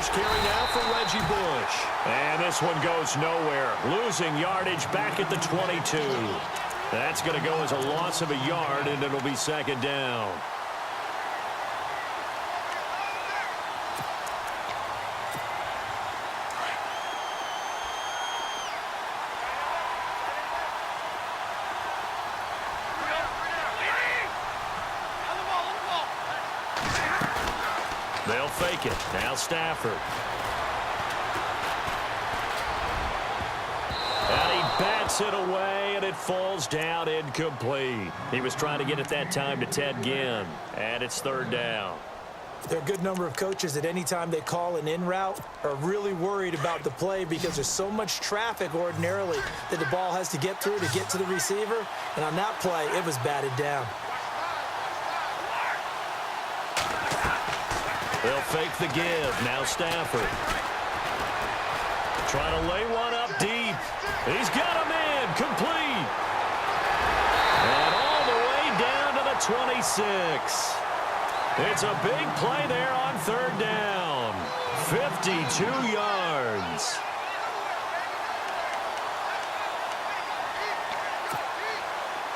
first carry now for Reggie Bush. And this one goes nowhere. Losing yardage back at the 22. That's going to go as a loss of a yard, and it'll be second down. They'll fake it. Now Stafford. And he bats it away, and it falls down incomplete. He was trying to get it that time to Ted Ginn, and it's third down. There are a good number of coaches that any time they call an in route are really worried about the play because there's so much traffic ordinarily that the ball has to get through to get to the receiver. And on that play, it was batted down. They'll fake the give. Now Stafford. Trying to lay one up deep. He's got him in. Complete. And all the way down to the 26. It's a big play there on third down. 52 yards.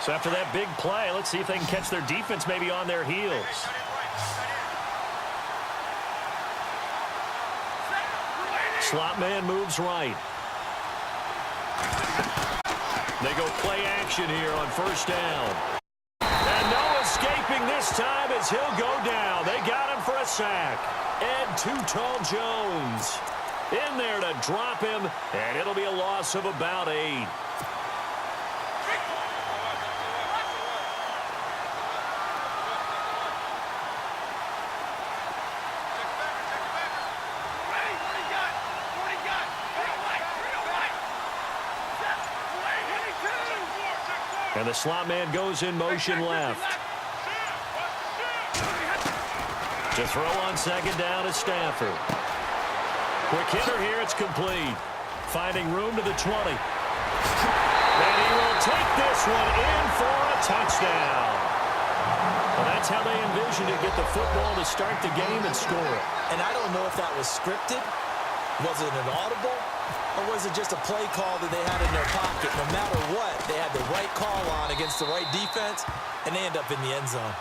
So after that big play, let's see if they can catch their defense maybe on their heels. Slot man moves right. They go play action here on first down. And no escaping this time as he'll go down. They got him for a sack. Ed Too Tall Jones in there to drop him, and it'll be a loss of about 8. And the slot man goes in motion left. To throw on second down is Stafford. Quick hitter here, it's complete. Finding room to the 20. And he will take this one in for a touchdown. Well, that's how they envisioned it, get the football to start the game and score it. And I don't know if that was scripted. Was it an audible? Or was it just a play call that they had in their pocket? No matter what, they had the right call on against the right defense, and they end up in the end zone.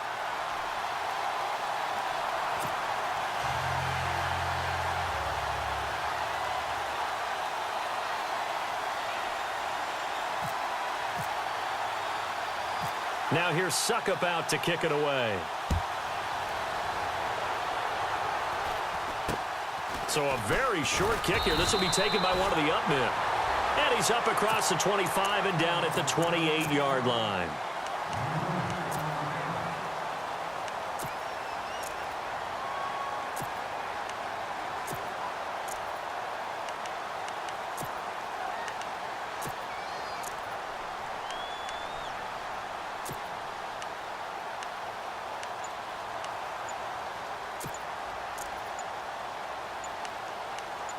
Now here's Suckup out to kick it away. So a very short kick here. This will be taken by one of the up men. And he's up across the 25 and down at the 28-yard line.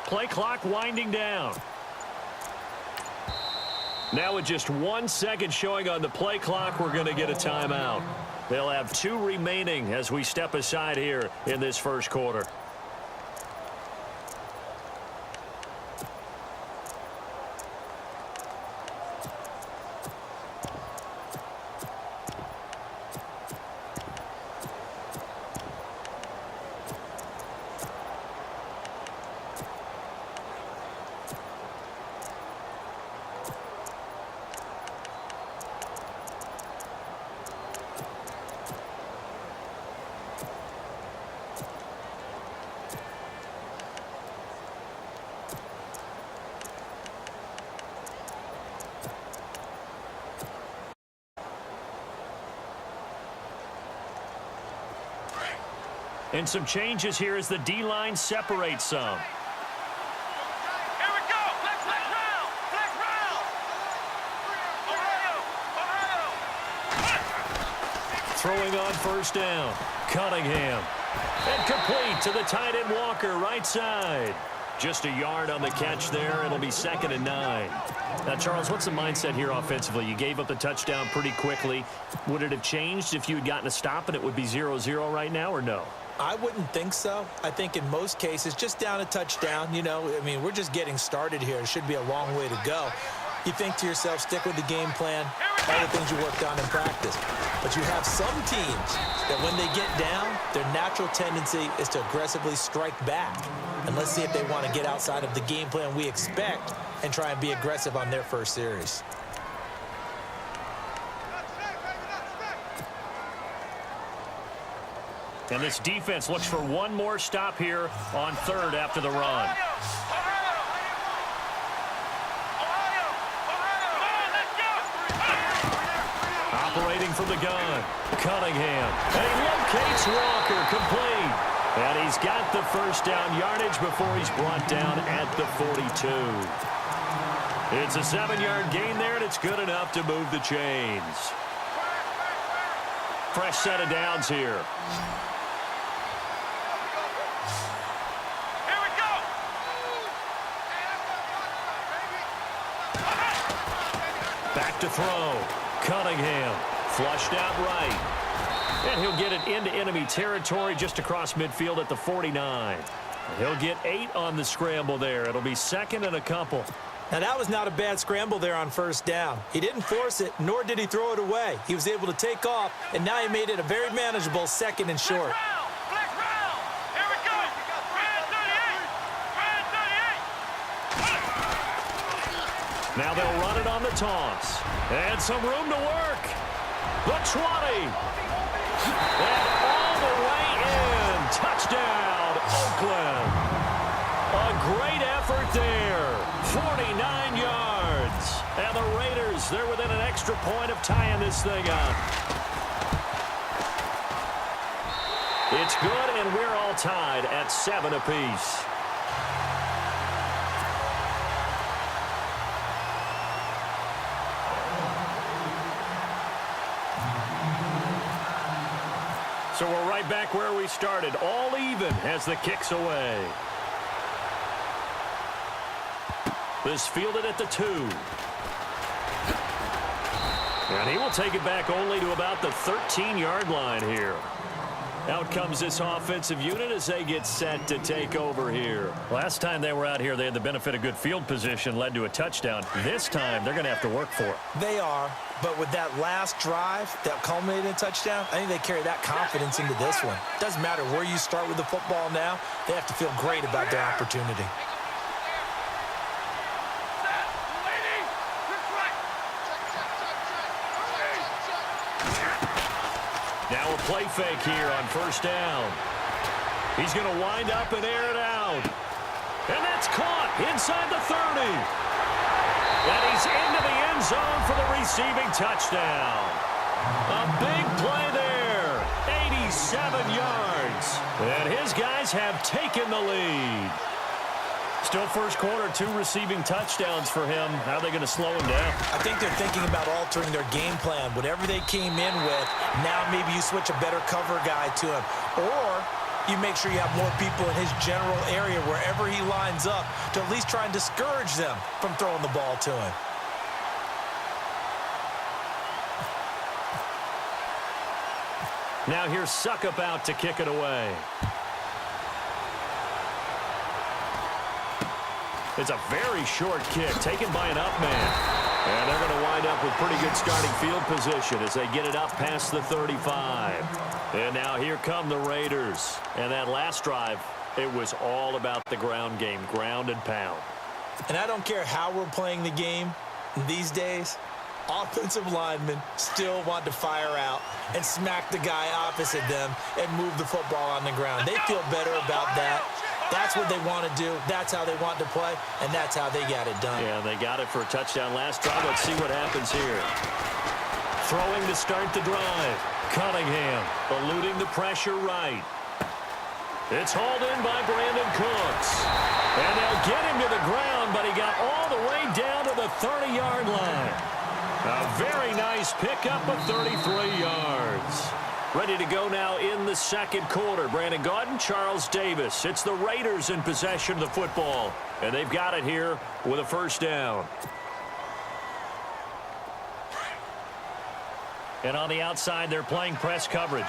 Play clock winding down. Now with just 1 second showing on the play clock, we're going to get a timeout. They'll have 2 remaining as we step aside here in this first quarter. And some changes here as the D-line separates some. Here we go. Flex round. Flex round. Throwing on first down. Cunningham. And complete to the tight end Walker, right side. Just a yard on the catch there. It'll be second and 9. Now, Charles, what's the mindset here offensively? You gave up the touchdown pretty quickly. Would it have changed if you had gotten a stop and it would be 0-0 right now, or no? I wouldn't think so. I think in most cases, just down a touchdown, we're just getting started here. It should be a long way to go. You think to yourself, stick with the game plan, all the things you worked on in practice. But you have some teams that when they get down, their natural tendency is to aggressively strike back. And let's see if they want to get outside of the game plan we expect and try and be aggressive on their first series. And this defense looks for one more stop here on third after the run. Operating from the gun, Cunningham. And he locates Walker, complete. And he's got the first down yardage before he's brought down at the 42. It's a 7-yard gain there, and it's good enough to move the chains. Fresh set of downs here. Back to throw. Cunningham flushed out right. And he'll get it into enemy territory just across midfield at the 49. He'll get 8 on the scramble there. It'll be second and a couple. Now, that was not a bad scramble there on first down. He didn't force it, nor did he throw it away. He was able to take off, and now he made it a very manageable second and short. Now they'll run it on the toss. And some room to work. The 20. And all the way in. Touchdown, Oakland. A great effort there. 49 yards. And the Raiders, they're within an extra point of tying this thing up. It's good, and we're all tied at 7 apiece. So we're right back where we started, all even as the kick's away. This fielded at the 2. And he will take it back only to about the 13-yard line here. Out comes this offensive unit as they get set to take over here. Last time they were out here, they had the benefit of good field position, led to a touchdown. This time, they're going to have to work for it. They are, but with that last drive that culminated in a touchdown, I think they carry that confidence into this one. Doesn't matter where you start with the football now, they have to feel great about their opportunity. Now a play fake here on first down. He's going to wind up and air it out. And that's caught inside the 30. And he's into the end zone for the receiving touchdown. A big play there. 87 yards. And his guys have taken the lead. Still first quarter, 2 receiving touchdowns for him. How are they going to slow him down? I think they're thinking about altering their game plan. Whatever they came in with, now maybe you switch a better cover guy to him. Or you make sure you have more people in his general area wherever he lines up to at least try and discourage them from throwing the ball to him. Now here's Suckup out to kick it away. It's a very short kick taken by an up man. And they're going to wind up with pretty good starting field position as they get it up past the 35. And now here come the Raiders. And that last drive, it was all about the ground game, ground and pound. And I don't care how we're playing the game these days, offensive linemen still want to fire out and smack the guy opposite them and move the football on the ground. They feel better about that. That's what they want to do. That's how they want to play, and that's how they got it done. Yeah, they got it for a touchdown last drive. Let's see what happens here. Throwing to start the drive. Cunningham eluding the pressure right. It's hauled in by Brandon Cooks. And they'll get him to the ground, but he got all the way down to the 30-yard line. A very nice pickup of 33 yards. Ready to go now in the second quarter. Brandon Gaudin, Charles Davis. It's the Raiders in possession of the football. And they've got it here with a first down. And on the outside, they're playing press coverage.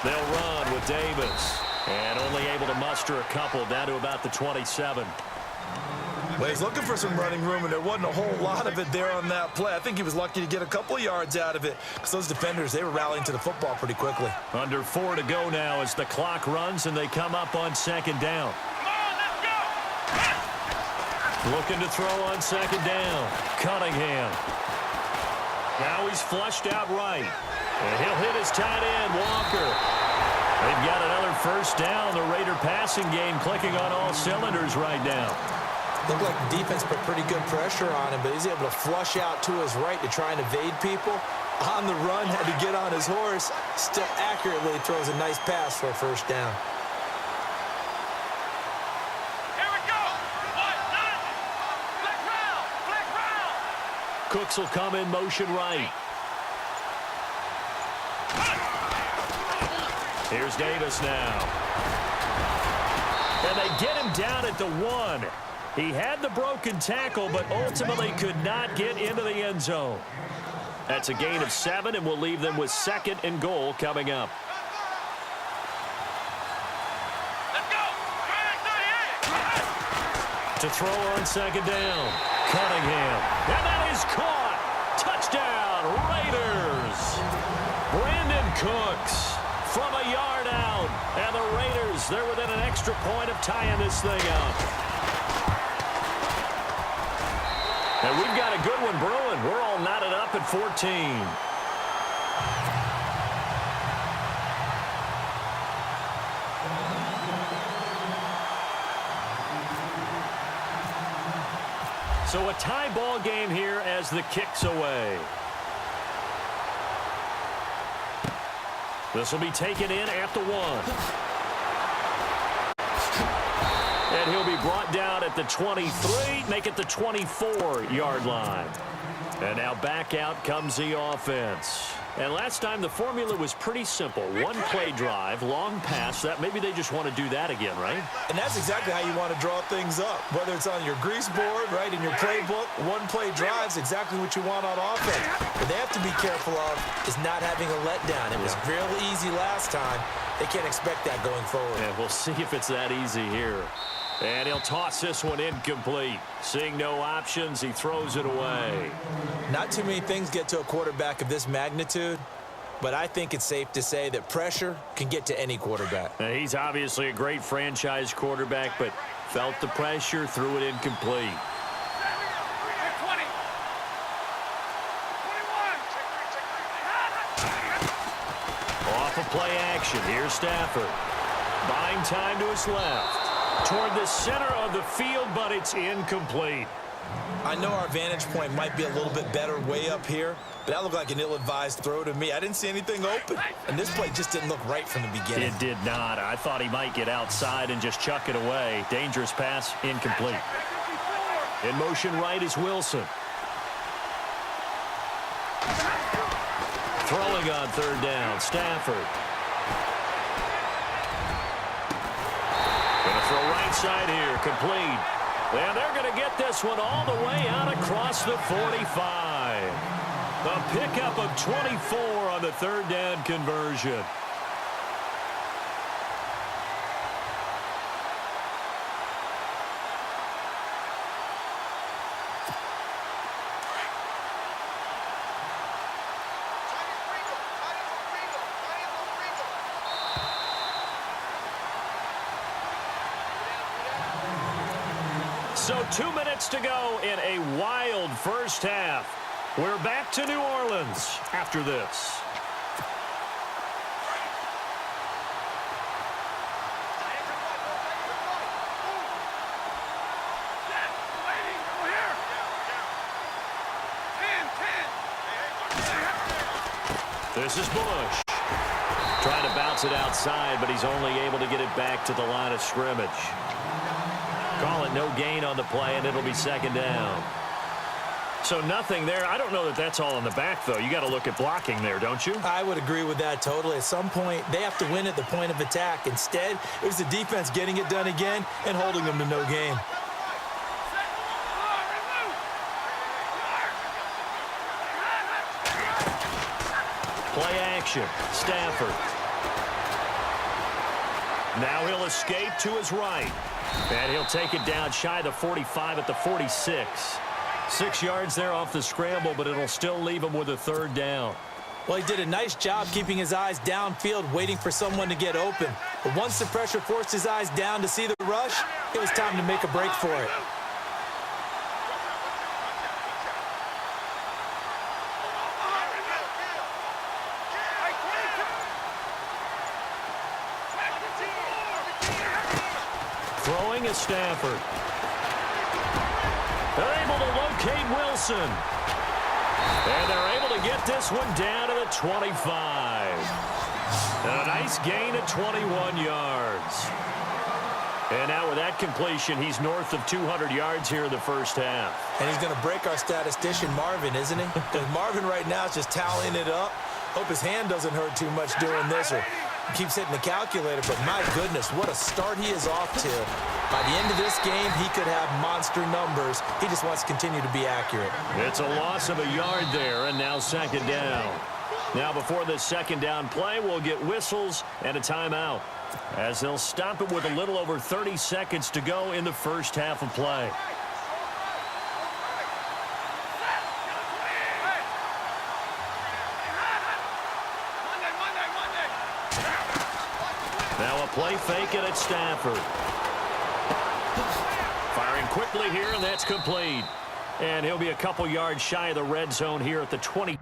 They'll run with Davis. And only able to muster a couple down to about the 27. Well, he's looking for some running room, and there wasn't a whole lot of it there on that play. I think he was lucky to get a couple of yards out of it because those defenders, they were rallying to the football pretty quickly. Under 4 to go now as the clock runs and they come up on second down. Come on, let's go. Looking to throw on second down. Cunningham. Now he's flushed out right. And he'll hit his tight end, Walker. They've got another first down. The Raider passing game clicking on all cylinders right now. Looked like the defense put pretty good pressure on him, but he's able to flush out to his right to try and evade people. On the run, had to get on his horse. Still accurately throws a nice pass for a first down. Here we go. Flex round. Flex round. Cooks will come in motion right. Here's Davis now. And they get him down at the 1. He had the broken tackle, but ultimately could not get into the end zone. That's a gain of 7, and we'll leave them with 2nd and goal coming up. Let's go. 38. To throw on second down. Cunningham. And that is caught. Touchdown, Raiders. Brandon Cooks from a yard out. And the Raiders, they're within an extra point of tying this thing up. And we've got a good one brewing. We're all knotted up at 14. So a tie ball game here as the kick's away. This will be taken in at the 1. And he'll be brought down at the 23, make it the 24-yard line. And now back out comes the offense. And last time the formula was pretty simple. One-play drive, long pass. That maybe they just want to do that again, right? And that's exactly how you want to draw things up. Whether it's on your grease board, right, in your playbook, one-play drive's exactly what you want on offense. What they have to be careful of is not having a letdown. It was real easy last time. They can't expect that going forward. And we'll see if it's that easy here. And he'll toss this one incomplete. Seeing no options, he throws it away. Not too many things get to a quarterback of this magnitude, but I think it's safe to say that pressure can get to any quarterback. Now, he's obviously a great franchise quarterback, but felt the pressure, threw it incomplete. 20. 21. Off of play action, here's Stafford. Buying time to his left. Toward the center of the field, but it's incomplete. I know our vantage point might be a little bit better way up here, but that looked like an ill-advised throw to me. I didn't see anything open, and this play just didn't look right from the beginning. It did not. I thought he might get outside and just chuck it away. Dangerous pass, incomplete. In motion right is Wilson. Throwing on third down, Stafford. Going to throw right side here, complete. And they're going to get this one all the way out across the 45. A pickup of 24 on the third down conversion. So 2 minutes to go in a wild first half. We're back to New Orleans after this. This is Bush. Trying to bounce it outside, but he's only able to get it back to the line of scrimmage. Call it no gain on the play, and it'll be second down. So nothing there. I don't know that that's all in the back, though. You got to look at blocking there, don't you? I would agree with that totally. At some point, they have to win at the point of attack. Instead, it was the defense getting it done again and holding them to no gain. Play action. Stafford. Now he'll escape to his right. And he'll take it down shy of the 45 at the 46. 6 yards there off the scramble, but it'll still leave him with a third down. Well, he did a nice job keeping his eyes downfield, waiting for someone to get open. But once the pressure forced his eyes down to see the rush, it was time to make a break for it. Throwing is Stafford. They're able to locate Wilson. And they're able to get this one down to the 25. And a nice gain of 21 yards. And now with that completion, he's north of 200 yards here in the first half. And he's going to break our statistician, Marvin, isn't he? Because Marvin right now is just tallying it up. Hope his hand doesn't hurt too much doing this, or he keeps hitting the calculator. But my goodness, what a start he is off to. By the end of this game, he could have monster numbers. He just wants to continue to be accurate. It's a loss of a yard there, and now second down. Now before this second down play, we'll get whistles and a timeout, as they'll stop it with a little over 30 seconds to go in the first half of play. Now a play fake it at Stafford. Firing quickly here, and that's complete. And he'll be a couple yards shy of the red zone here at the 20.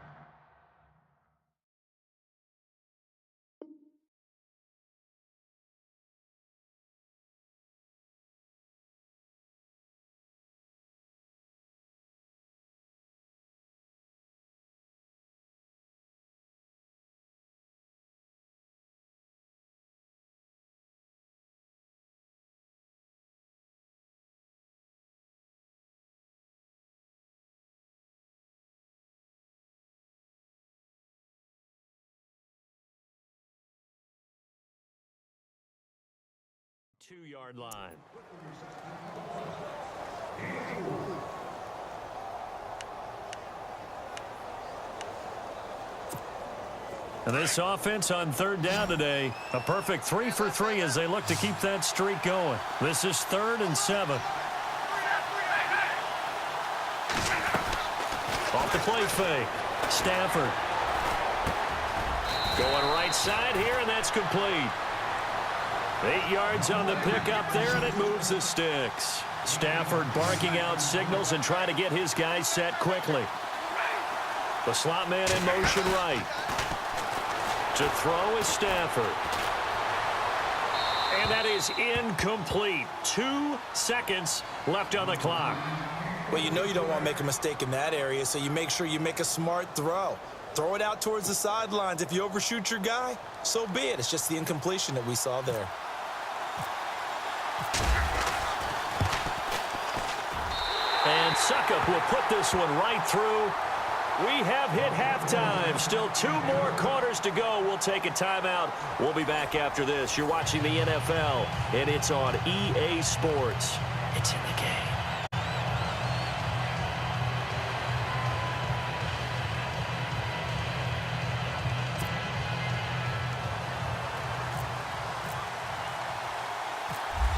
Two-yard line. And this offense on third down today, a perfect 3 for 3 as they look to keep that streak going. This is 3rd and 7. Off the play fake. Stafford. Going right side here, and that's complete. 8 yards on the pickup there, and it moves the sticks. Stafford barking out signals and trying to get his guys set quickly. The slot man in motion right. To throw is Stafford. And that is incomplete. 2 seconds left on the clock. Well, you know you don't want to make a mistake in that area, so you make sure you make a smart throw. Throw it out towards the sidelines. If you overshoot your guy, so be it. It's just the incompletion that we saw there. And Succop will put this one right through. We have hit halftime. Still 2 more quarters to go. We'll take a timeout. We'll be back after this. You're watching the NFL, and it's on EA Sports. It's in the game.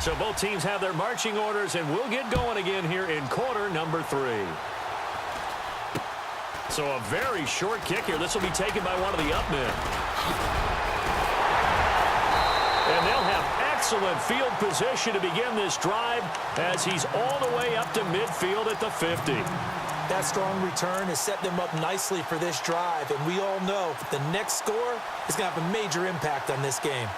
So both teams have their marching orders, and we'll get going again here in quarter number 3. So a very short kick here. This will be taken by one of the up men. And they'll have excellent field position to begin this drive as he's all the way up to midfield at the 50. That strong return has set them up nicely for this drive, and we all know the next score is going to have a major impact on this game.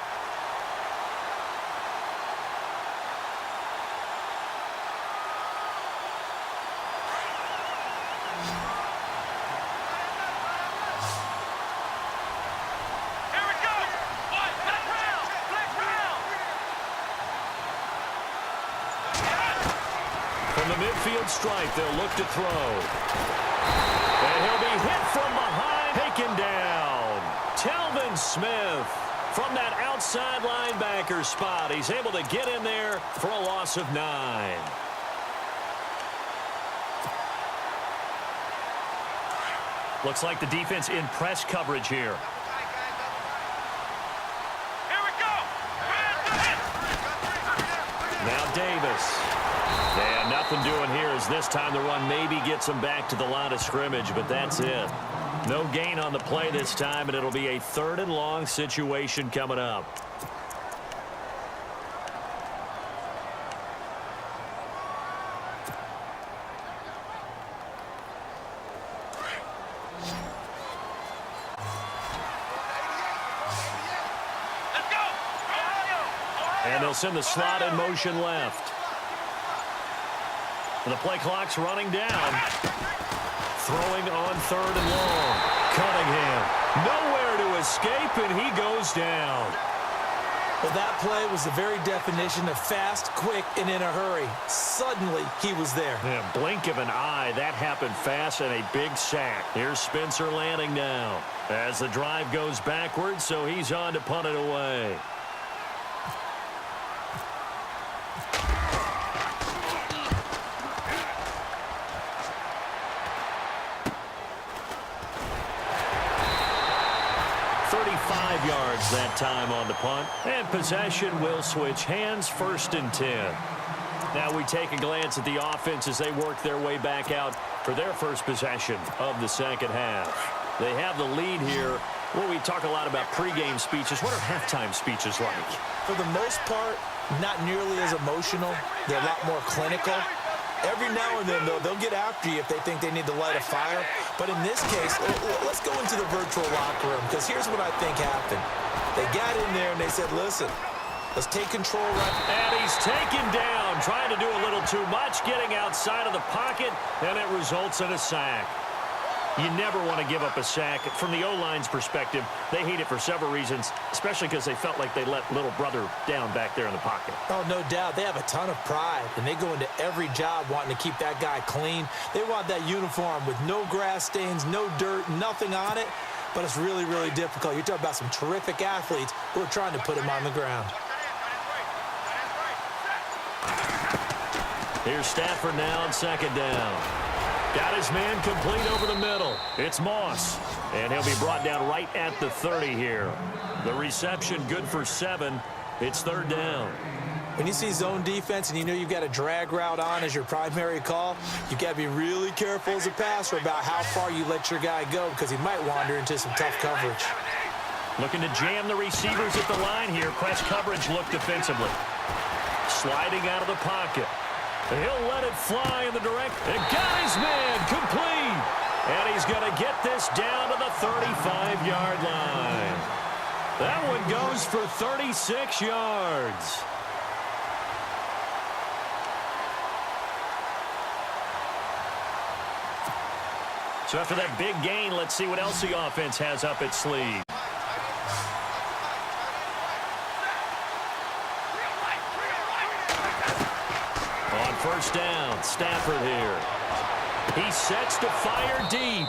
Strike, they'll look to throw. And he'll be hit from behind, taken down. Telvin Smith from that outside linebacker spot. He's able to get in there for a loss of 9. Looks like the defense in press coverage here. Here we go. pass. And nothing doing here as this time the run maybe gets him back to the line of scrimmage, but that's it. No gain on the play this time, and it'll be a 3rd and long situation coming up. And they'll send the slot in motion left. The play clock's running down. Throwing on 3rd and long. Cunningham. Nowhere to escape, and he goes down. Well, that play was the very definition of fast, quick, and in a hurry. Suddenly, he was there. Yeah, blink of an eye. That happened fast and a big sack. Here's Spencer Lanning now. As the drive goes backwards, so he's on to punt it away. Yards that time on the punt, and possession will switch hands, 1st and 10. Now we take a glance at the offense as they work their way back out for their first possession of the second half. They have the lead here. Well, we talk a lot about pregame speeches. What are halftime speeches like? For the most part, not nearly as emotional. They're a lot more clinical. Every now and then, they'll get after you if they think they need to light a fire. But in this case, let's go into the virtual locker room, because here's what I think happened. They got in there and they said, listen, let's take control right. And he's taken down, trying to do a little too much, getting outside of the pocket, and it results in a sack. You never want to give up a sack. From the O-line's perspective, they hate it for several reasons, especially because they felt like they let little brother down back there in the pocket. Oh, no doubt. They have a ton of pride, and they go into every job wanting to keep that guy clean. They want that uniform with no grass stains, no dirt, nothing on it, but it's really, really difficult. You're talking about some terrific athletes who are trying to put him on the ground. Here's Stafford now on 2nd down. Got his man complete over the middle. It's Moss. And he'll be brought down right at the 30 here. The reception good for 7. It's 3rd down. When you see zone defense and you know you've got a drag route on as your primary call, you've got to be really careful as a passer about how far you let your guy go, because he might wander into some tough coverage. Looking to jam the receivers at the line here. Press coverage look defensively. Sliding out of the pocket. He'll let it fly in the direct. And got his man complete. And he's going to get this down to the 35-yard line. That one goes for 36 yards. So after that big gain, let's see what else the offense has up its sleeve. On 1st down, Stafford here. He sets to fire deep.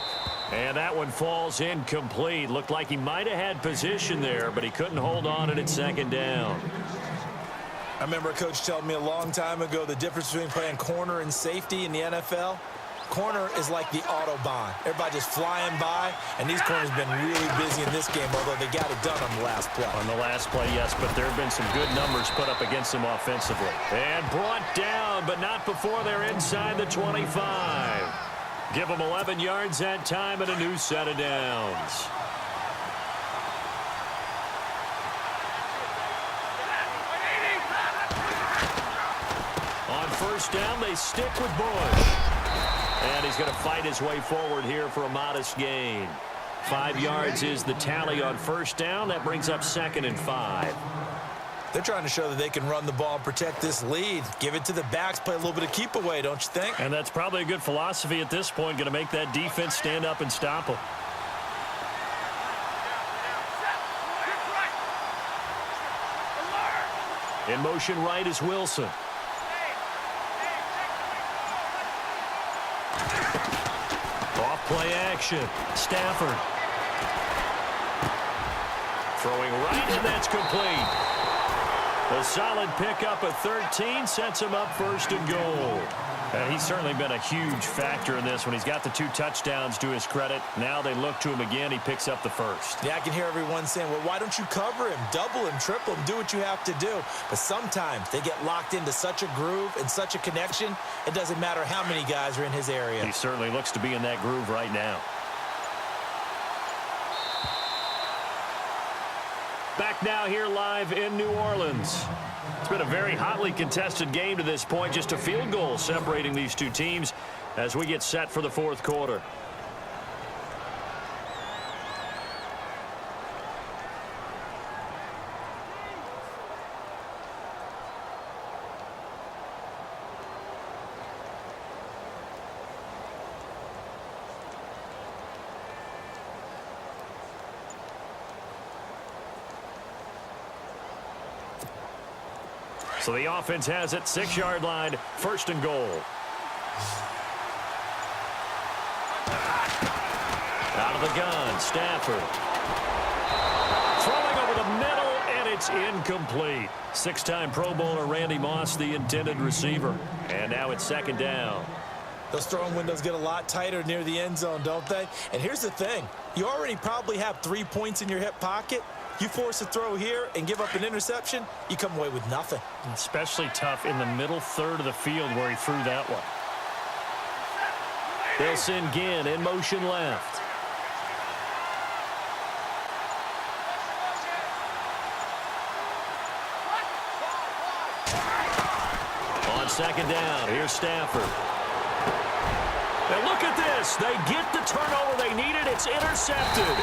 And that one falls incomplete. Looked like he might have had position there, but he couldn't hold on at 2nd down. I remember a coach telling me a long time ago the difference between playing corner and safety in the NFL. Corner is like the Autobahn. Everybody just flying by, and these corners have been really busy in this game, although they got it done on the last play. On the last play, yes, but there have been some good numbers put up against them offensively. And brought down, but not before they're inside the 25. Give them 11 yards that time and a new set of downs. On 1st down, they stick with Bush. And he's going to fight his way forward here for a modest gain. 5 yards is the tally on 1st down. That brings up 2nd and 5. They're trying to show that they can run the ball and protect this lead. Give it to the backs, play a little bit of keep away, don't you think? And that's probably a good philosophy at this point, going to make that defense stand up and stop them. In motion right is Wilson. Off play action. Stafford. Throwing right, and that's complete. A solid pickup of 13 sets him up first and goal. And he's certainly been a huge factor in this when he's got the 2 touchdowns to his credit. Now they look to him again. He picks up the first. Yeah, I can hear everyone saying, well, why don't you cover him, double him, triple him, do what you have to do. But sometimes they get locked into such a groove and such a connection, it doesn't matter how many guys are in his area. He certainly looks to be in that groove right now. Back now here live in New Orleans. It's been a very hotly contested game to this point. Just a field goal separating these 2 teams as we get set for the 4th quarter. So the offense has it, 6-yard line, first and goal. Out of the gun, Stafford. Throwing over the middle, and it's incomplete. 6-time Pro Bowler Randy Moss, the intended receiver. And now it's 2nd down. Those throwing windows get a lot tighter near the end zone, don't they? And here's the thing. You already probably have 3 points in your hip pocket. You force a throw here and give up an interception, you come away with nothing. Especially tough in the middle third of the field where he threw that one. They'll send Ginn in motion left. On 2nd down, here's Stafford. And look at this. They get the turnover they needed. It's intercepted.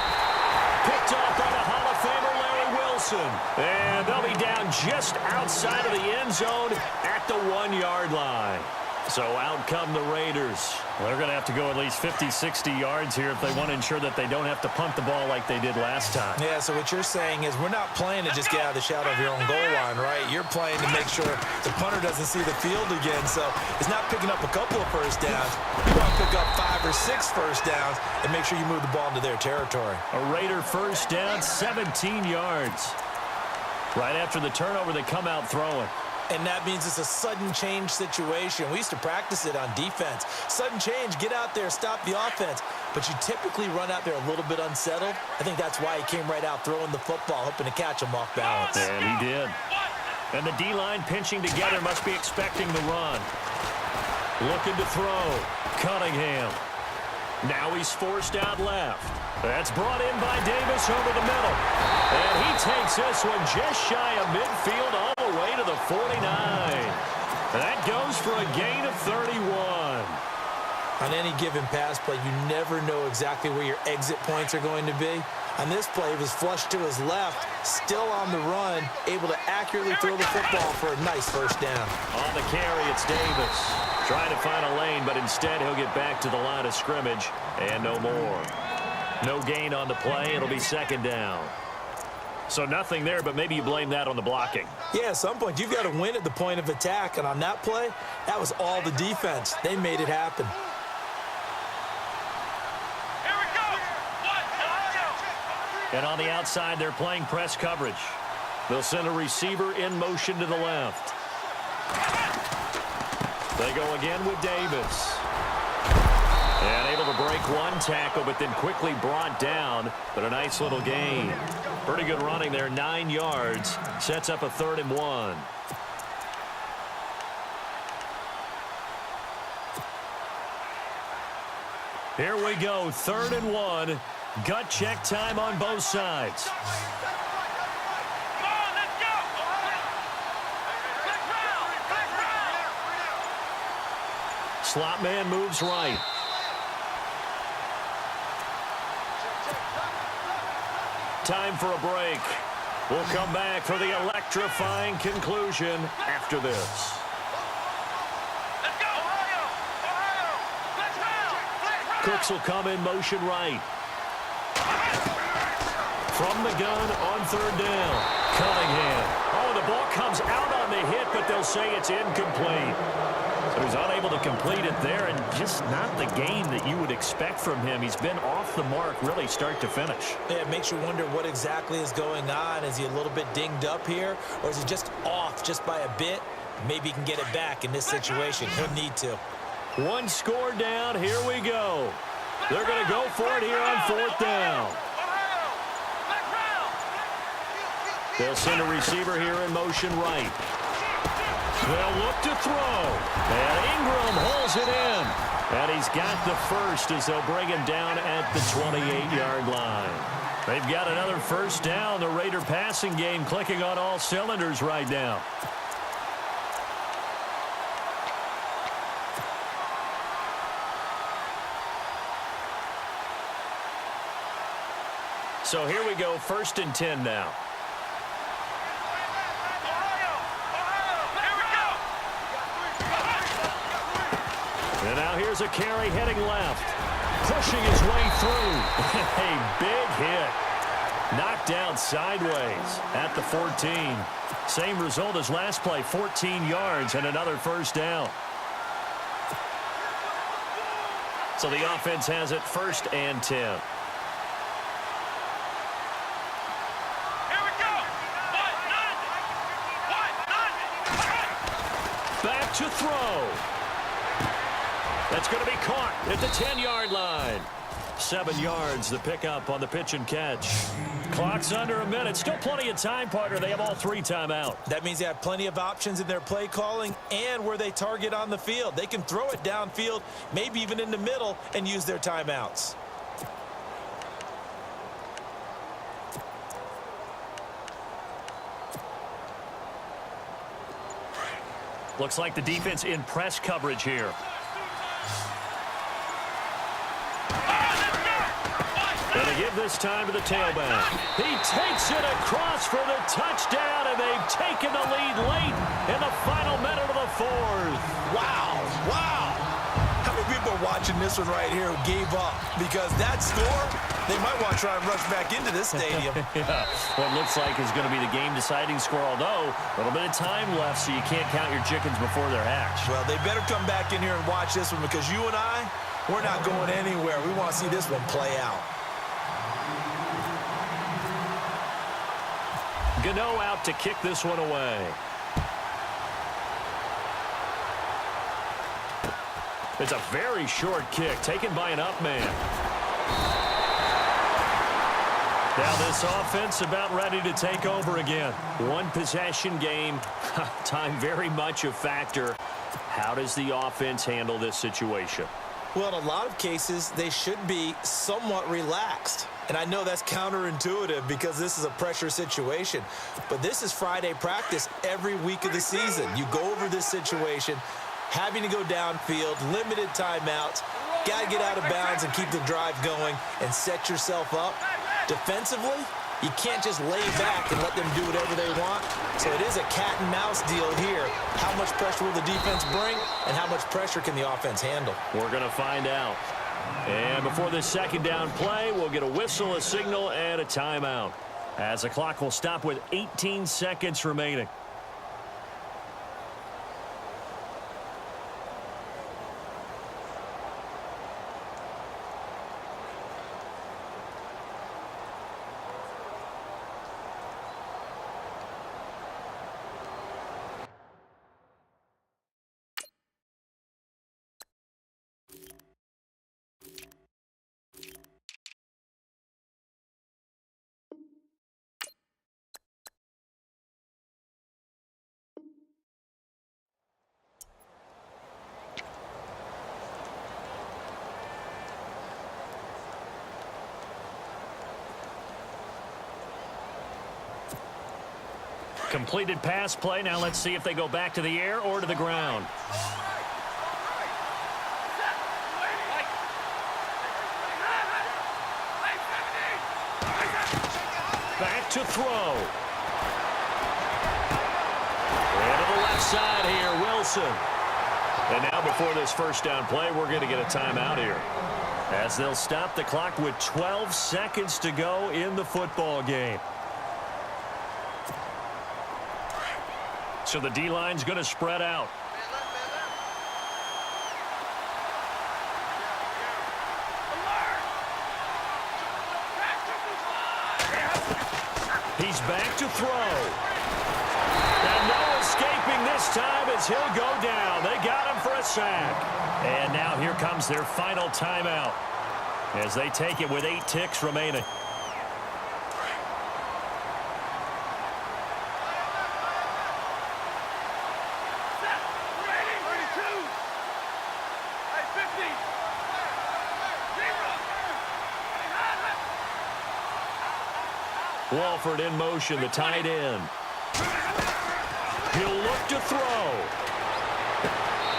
Picked off by the Hall of Famer Larry Wilson. And they'll be down just outside of the end zone at the 1-yard line. So out come the Raiders. Well, they're going to have to go at least 50, 60 yards here if they want to ensure that they don't have to punt the ball like they did last time. Yeah, so what you're saying is we're not playing to just get out of the shadow of your own goal line, right? You're playing to make sure the punter doesn't see the field again. So it's not picking up a couple of first downs. You want to pick up 5 or 6 first downs and make sure you move the ball into their territory. A Raider first down, 17 yards. Right after the turnover, they come out throwing. And that means it's a sudden change situation. We used to practice it on defense. Sudden change, get out there, stop the offense. But you typically run out there a little bit unsettled. I think that's why he came right out throwing the football, hoping to catch him off balance. And he did. And the D-line pinching together must be expecting the run. Looking to throw. Cunningham. Now he's forced out left. That's brought in by Davis over the middle. And he takes this one just shy of midfield all the way to the 49. That goes for a gain of 31. On any given pass play, you never know exactly where your exit points are going to be. On this play, he was flushed to his left, still on the run, able to accurately throw the football for a nice first down. On the carry, it's Davis. Trying to find a lane, but instead he'll get back to the line of scrimmage and no more. No gain on the play. It'll be 2nd down. So nothing there, but maybe you blame that on the blocking. Yeah, at some point, you've got to win at the point of attack. And on that play, that was all the defense. They made it happen. Here we go. And on the outside, they're playing press coverage. They'll send a receiver in motion to the left. They go again with Davis. And able to break one tackle, but then quickly brought down. But a nice little gain. Pretty good running there, 9 yards. Sets up a 3rd and 1. Here we go, 3rd and 1. Gut check time on both sides. Come on, let's go. Click round. Slot man moves right. Time for a break. We'll come back for the electrifying conclusion after this. Let's go. Ohio. Let's round. Cooks will come in motion right. From the gun on 3rd down. Cunningham. Oh, the ball comes out on the hit, but they'll say it's incomplete. He was unable to complete it there, and just not the game that you would expect from him. He's been off the mark really start to finish. Yeah, it makes you wonder what exactly is going on. Is he a little bit dinged up here, or is he just off just by a bit? Maybe he can get it back in this situation. He'll need to. One score down. Here we go. They're going to go for it here on 4th down. They'll send a receiver here in motion right. They'll look to throw. And Ingram holds it in. And he's got the first as they'll bring him down at the 28-yard line. They've got another first down. The Raider passing game clicking on all cylinders right now. So here we go, 1st and 10 now. And now here's a carry heading left. Pushing his way through. A big hit. Knocked down sideways at the 14. Same result as last play, 14 yards and another first down. So the offense has it 1st and 10. Back to throw. That's going to be caught at the 10-yard line. 7 yards, the pickup on the pitch and catch. Clock's under a minute. Still plenty of time, partner. They have all 3 timeout. That means they have plenty of options in their play calling and where they target on the field. They can throw it downfield, maybe even in the middle, and use their timeouts. Looks like the defense in press coverage here. Going to give this time to the tailback. He takes it across for the touchdown, and they've taken the lead late in the final minute of the 4th. Wow, wow. How many people are watching this one right here who gave up? Because that score, they might want to try and rush back into this stadium. Yeah, what looks like is going to be the game-deciding score, although a little bit of time left, so you can't count your chickens before they're hatched. Well, they better come back in here and watch this one because you and I, we're not going anywhere. We want to see this one play out. Gano out to kick this one away. It's a very short kick taken by an up man. Now this offense about ready to take over again. One possession game. Time very much a factor. How does the offense handle this situation? Well, in a lot of cases, they should be somewhat relaxed. And I know that's counterintuitive because this is a pressure situation. But this is Friday practice every week of the season. You go over this situation, having to go downfield, limited timeouts, got to get out of bounds and keep the drive going and set yourself up. Defensively, you can't just lay back and let them do whatever they want. So it is a cat and mouse deal here. How much pressure will the defense bring and how much pressure can the offense handle? We're going to find out. And before this 2nd down play, we'll get a whistle, a signal, and a timeout, as the clock will stop with 18 seconds remaining. Completed pass play. Now let's see if they go back to the air or to the ground. Back to throw. And to the left side here, Wilson. And now before this 1st down play, we're going to get a timeout here, as they'll stop the clock with 12 seconds to go in the football game. So the D-line's going to spread out. He's back to throw. And no escaping this time as he'll go down. They got him for a sack. And now here comes their final timeout as they take it with 8 ticks remaining. Walford in motion, the tight end. He'll look to throw.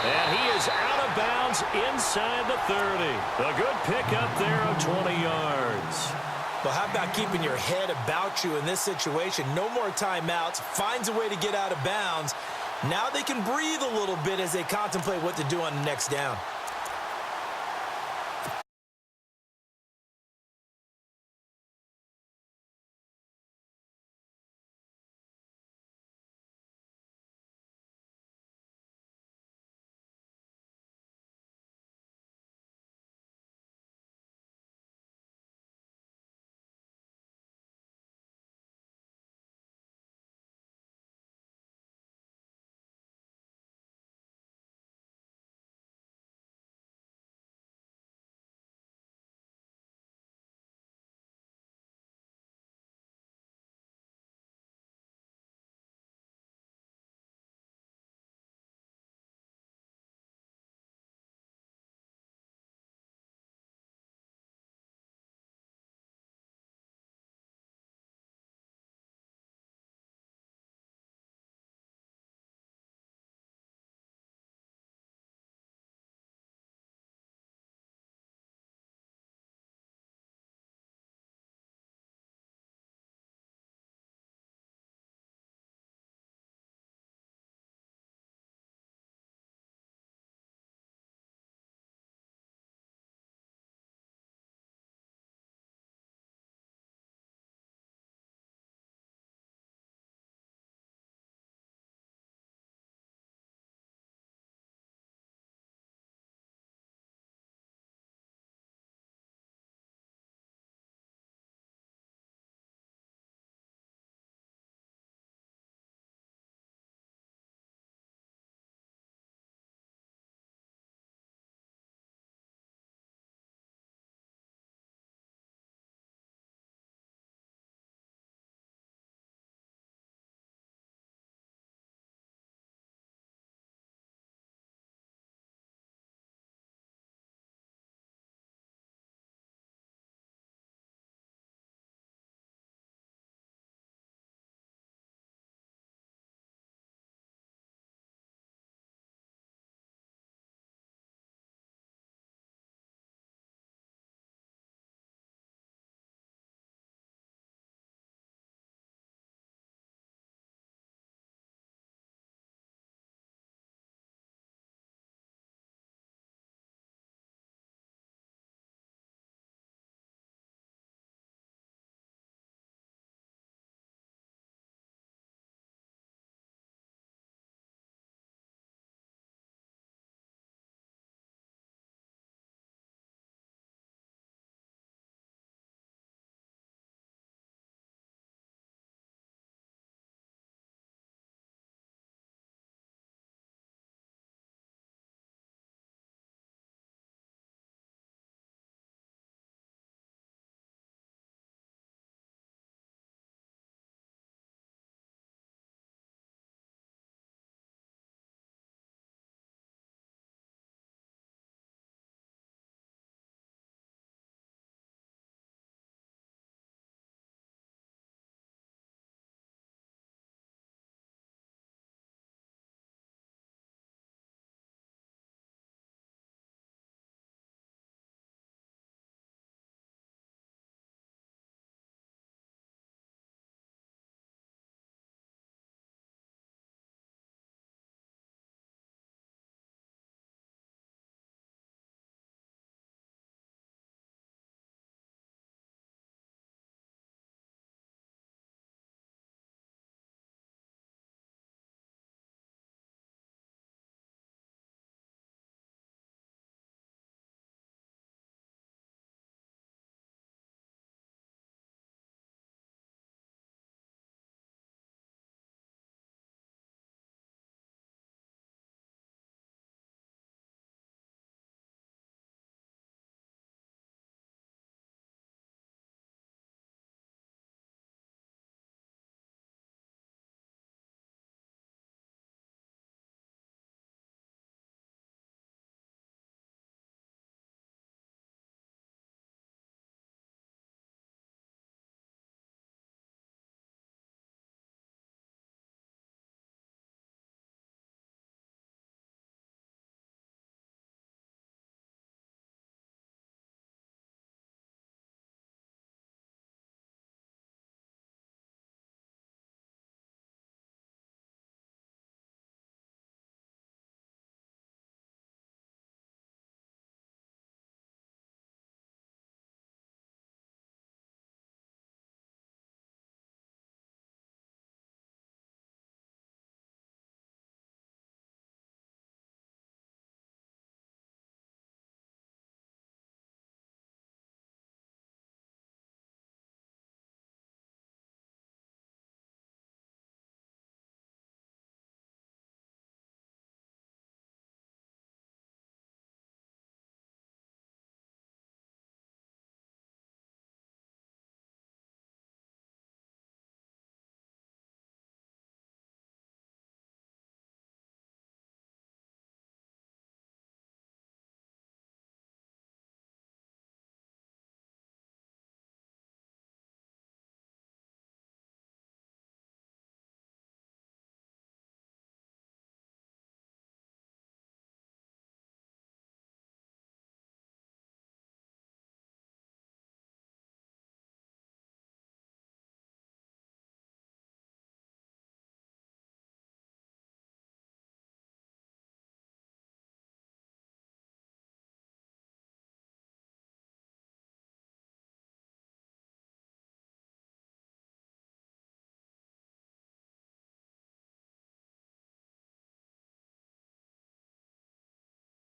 And he is out of bounds inside the 30. A good pickup there of 20 yards. Well, how about keeping your head about you in this situation? No more timeouts. Finds a way to get out of bounds. Now they can breathe a little bit as they contemplate what to do on the next down.